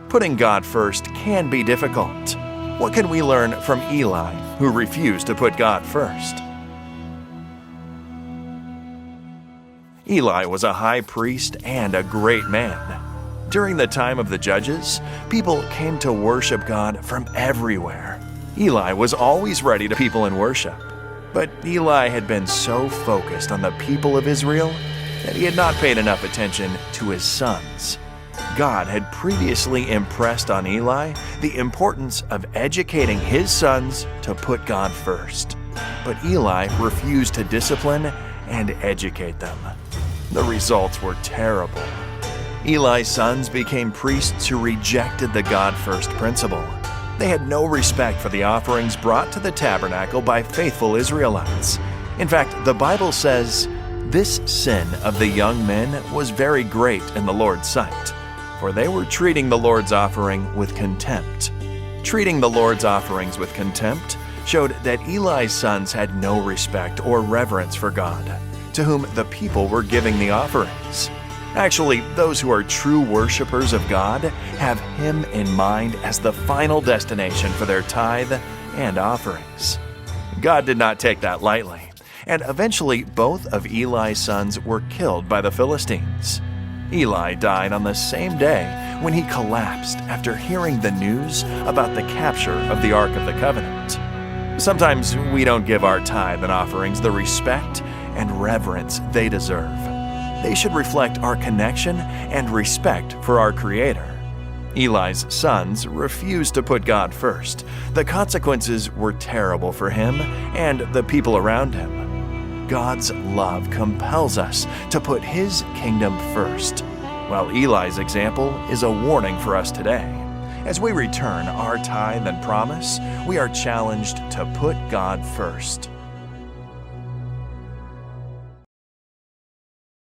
Putting God first can be difficult. What can we learn from Eli, who refused to put God first? Eli was a high priest and a great man. During the time of the judges, people came to worship God from everywhere. Eli was always ready to people in worship. But Eli had been so focused on the people of Israel that he had not paid enough attention to his sons. God had previously impressed on Eli the importance of educating his sons to put God first. But Eli refused to discipline and educate them. The results were terrible. Eli's sons became priests who rejected the God-first principle. They had no respect for the offerings brought to the tabernacle by faithful Israelites. In fact, the Bible says, "This sin of the young men was very great in the Lord's sight, for they were treating the Lord's offering with contempt." Treating the Lord's offerings with contempt showed that Eli's sons had no respect or reverence for God, to whom the people were giving the offerings. Actually, those who are true worshipers of God have Him in mind as the final destination for their tithe and offerings. God did not take that lightly, and eventually both of Eli's sons were killed by the Philistines. Eli died on the same day when he collapsed after hearing the news about the capture of the Ark of the Covenant. Sometimes we don't give our tithe and offerings the respect and reverence they deserve. They should reflect our connection and respect for our Creator. Eli's sons refused to put God first. The consequences were terrible for him and the people around him. God's love compels us to put His kingdom first, while Eli's example is a warning for us today. As we return our tithe and promise, we are challenged to put God first.